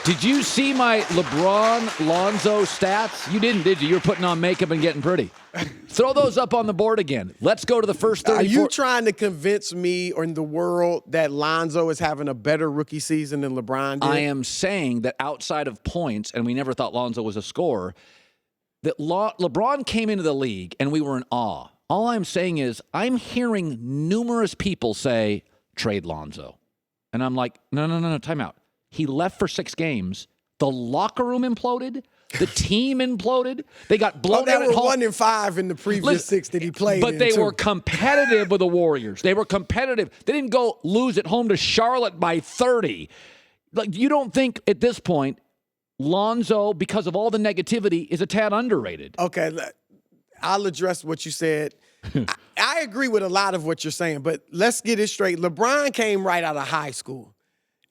Did you see my LeBron Lonzo stats? You didn't, did you? You were putting on makeup and getting pretty. Throw those up on the board again. Let's go to the first 34. Are you trying to convince me or in the world that Lonzo is having a better rookie season than LeBron did? I am saying that outside of points, and we never thought Lonzo was a scorer, that LeBron came into the league and we were in awe. All I'm saying is I'm hearing numerous people say, trade Lonzo. And I'm like, no, time out. He left for 6 games. The locker room imploded. The team imploded. They got blown out at home. They were 1-5 in the previous 6 that he played But in, they too. were competitive with the Warriors. They were competitive. They didn't go lose at home to Charlotte by 30. Like, you don't think at this point Lonzo, because of all the negativity, is a tad underrated? Okay, I'll address what you said. I agree with a lot of what you're saying, but let's get it straight. LeBron came right out of high school.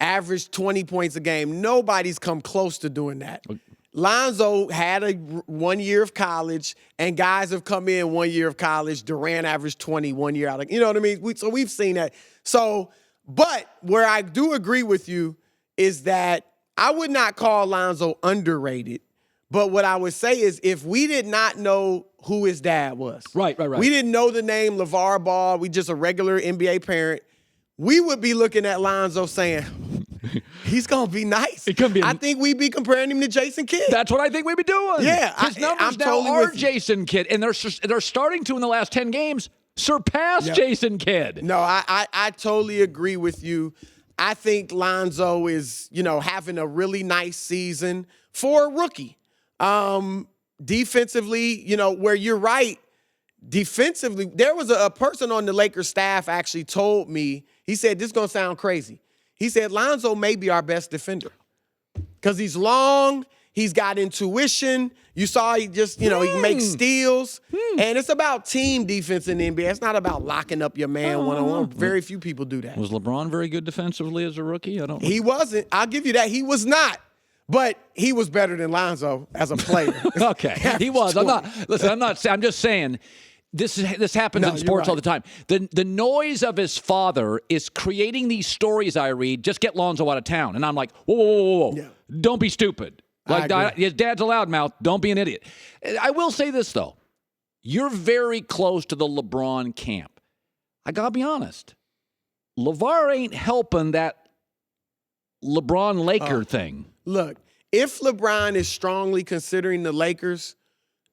Averaged 20 points a game. Nobody's come close to doing that. Lonzo had 1 year of college, and guys have come in 1 year of college. Durant averaged 20 1 year out of, you know what I mean? So we've seen that. So, but where I do agree with you is that I would not call Lonzo underrated. But what I would say is if we did not know who his dad was. Right. We didn't know the name LaVar Ball. We just a regular NBA parent. We would be looking at Lonzo saying, he's going to be nice. I think we'd be comparing him to Jason Kidd. That's what I think we'd be doing. Yeah. His numbers I'm now totally are with you. Jason Kidd, and they're starting to, in the last 10 games, surpass Jason Kidd. No, I totally agree with you. I think Lonzo is, having a really nice season for a rookie. Defensively, where you're right, defensively, there was a person on the Lakers staff actually told me, he said, this is going to sound crazy. He said, Lonzo may be our best defender because he's long, he's got intuition. You saw he just, he makes steals. And it's about team defense in the NBA. It's not about locking up your man one-on-one. Very few people do that. Was LeBron very good defensively as a rookie? He wasn't. I'll give you that. He was not. But he was better than Lonzo as a player. Okay, he was. I'm just saying. This happens in sports all the time. The noise of his father is creating these stories I read, just get Lonzo out of town. And I'm like, whoa. Yeah. Don't be stupid. Like, his dad's a loudmouth. Don't be an idiot. I will say this, though. You're very close to the LeBron camp. I got to be honest. LaVar ain't helping that LeBron-Laker thing. Look, if LeBron is strongly considering the Lakers,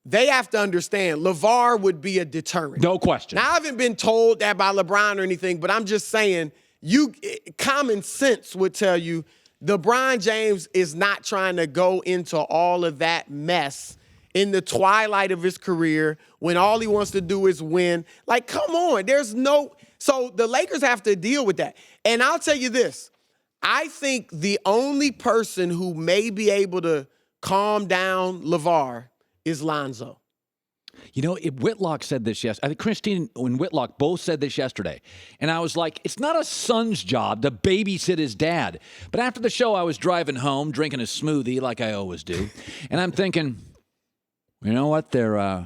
they have to understand LaVar would be a deterrent. No question. Now, I haven't been told that by LeBron or anything, but I'm just saying, common sense would tell you LeBron James is not trying to go into all of that mess in the twilight of his career when all he wants to do is win. Like, come on. So the Lakers have to deal with that. And I'll tell you this. I think the only person who may be able to calm down LaVar is Lonzo. Whitlock said this yesterday. I think Kristine and Whitlock both said this yesterday. And I was like, it's not a son's job to babysit his dad. But after the show, I was driving home, drinking a smoothie like I always do. And I'm thinking, you know what? They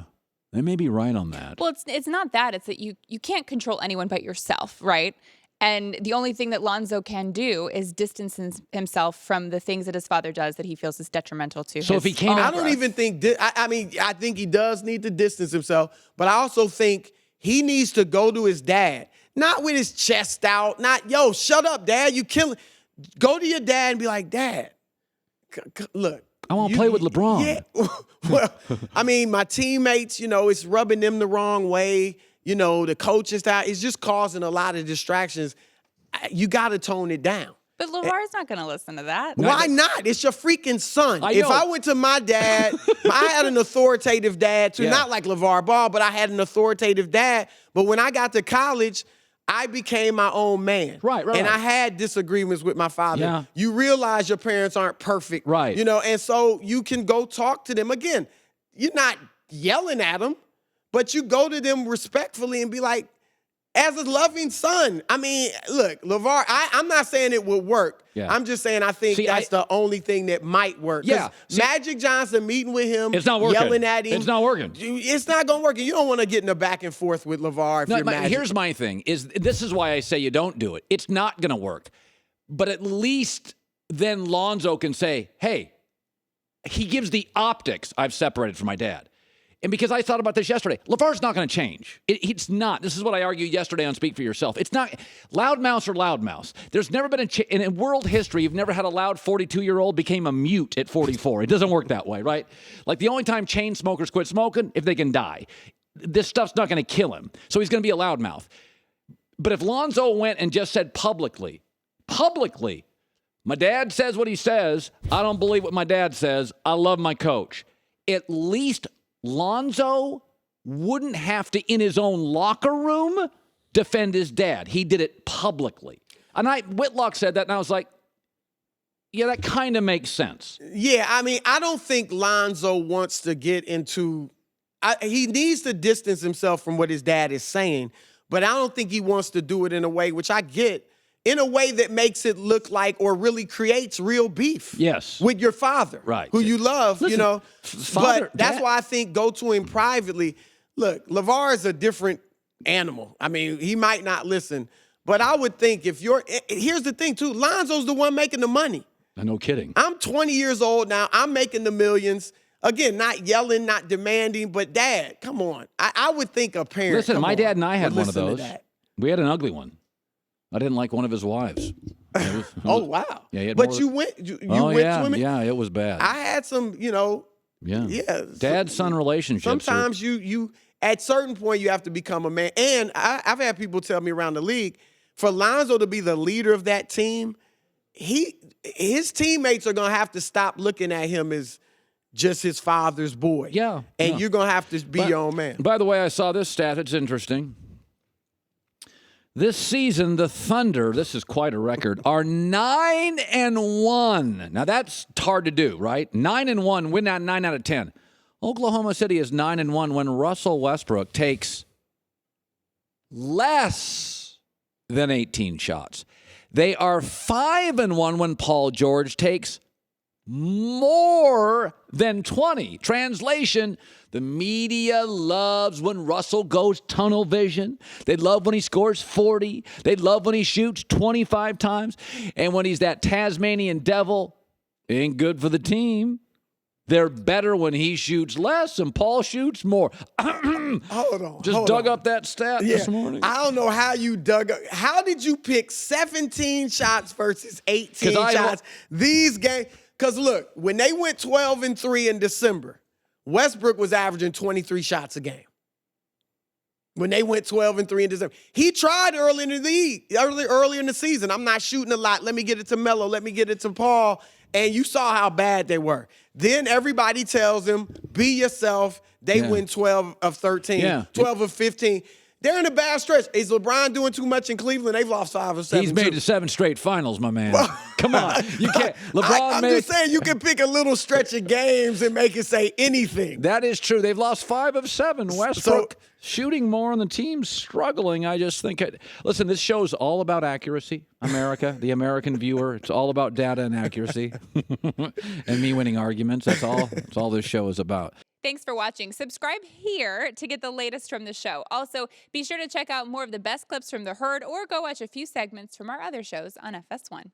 may be right on that. Well, it's not that. It's that you can't control anyone but yourself, right? And the only thing that Lonzo can do is distance himself from the things that his father does that he feels is detrimental to his if he came own out, I don't even think, I think he does need to distance himself, but I also think he needs to go to his dad, not with his chest out, not, shut up, Dad, you killing. Go to your dad and be like, Dad, look. I want to play with LeBron. Yeah. Well, my teammates, it's rubbing them the wrong way. The coaching style is just causing a lot of distractions. You got to tone it down. But LaVar's not going to listen to that. Why not? It's your freaking son. I If know. I went to my dad, I had an authoritative dad too. Yeah. Not like LaVar Ball, but I had an authoritative dad. But when I got to college, I became my own man. Right. And I had disagreements with my father. Yeah. You realize your parents aren't perfect. Right. And so you can go talk to them. Again, you're not yelling at them, but you go to them respectfully and be like, as a loving son. Look, LaVar, I'm not saying it would work. Yeah. I'm just saying I think that's the only thing that might work. Yeah. Magic Johnson meeting with him, It's not working. yelling at him. It's not working. It's not going to work. You don't want to get in a back and forth with LaVar if you're Magic. Here's my thing. This is why I say you don't do it. It's not going to work. But at least then Lonzo can say, hey, he gives the optics, I've separated from my dad. And because I thought about this yesterday, LaVar's not going to change. It's not. This is what I argued yesterday on Speak for Yourself. It's not. Loudmouths are loudmouths. There's never been in world history, you've never had a loud 42-year-old became a mute at 44. It doesn't work that way, right? Like the only time chain smokers quit smoking, if they can die. This stuff's not going to kill him. So he's going to be a loudmouth. But if Lonzo went and just said publicly, my dad says what he says. I don't believe what my dad says. I love my coach. At least Lonzo wouldn't have to, in his own locker room, defend his dad. He did it publicly. And Whitlock said that, and I was like, yeah, that kind of makes sense. Yeah, I mean, I don't think Lonzo wants to get into he needs to distance himself from what his dad is saying, but I don't think he wants to do it in a way, which I get, in a way that makes it look like or really creates real beef. Yes. With your father. Right. Who you love, Listen, you know. father, but that's dad. why I think go to him privately. Look, LaVar is a different animal. I mean, he might not listen, but I would think if here's the thing too, Lonzo's the one making the money. No kidding. I'm 20 years old now. I'm making the millions. Again, not yelling, not demanding, but Dad, come on. I would think a parent. Listen, my dad and I had one of listen to those. that. We had an ugly one. I didn't like one of his wives. Oh, wow. Yeah, he had but more you went swimming? Yeah, it was bad. I had some, Yeah. Dad-son relationships. Sometimes you at certain point you have to become a man. And I've had people tell me around the league, for Lonzo to be the leader of that team, his teammates are gonna have to stop looking at him as just his father's boy. Yeah. And you're gonna have to be your own man. By the way, I saw this stat. It's interesting. This season, the Thunder, this is quite a record, are 9-1. Now, that's hard to do, right? 9-1, win that 9 out of 10. Oklahoma City is 9-1 when Russell Westbrook takes less than 18 shots. They are 5-1 when Paul George takes more than 20. Translation, the media loves when Russell goes tunnel vision. They love when he scores 40. They love when he shoots 25 times. And when he's that Tasmanian devil, it ain't good for the team. They're better when he shoots less and Paul shoots more. Hold on. Just dug up that stat this morning. I don't know how you dug up. How did you pick 17 shots versus 18 shots? These games. Because, look, when they went 12-3 in December, Westbrook was averaging 23 shots a game. When they went 12-3 in December. He tried early in the season. I'm not shooting a lot. Let me get it to Melo. Let me get it to Paul. And you saw how bad they were. Then everybody tells him, be yourself. They win 12 of 13, 12 of 15. They're in a bad stretch. Is LeBron doing too much in Cleveland? They've lost 5 or 7. He's made it to 7 straight finals, my man. Come on. You can't. I'm just saying you can pick a little stretch of games and make it say anything. That is true. They've lost 5 of 7. Westbrook shooting more and the team's struggling. I just think listen, this show's all about accuracy. America, the American viewer. It's all about data and accuracy. And me winning arguments. That's all this show is about. Thanks for watching. Subscribe here to get the latest from the show. Also, be sure to check out more of the best clips from The Herd or go watch a few segments from our other shows on FS1.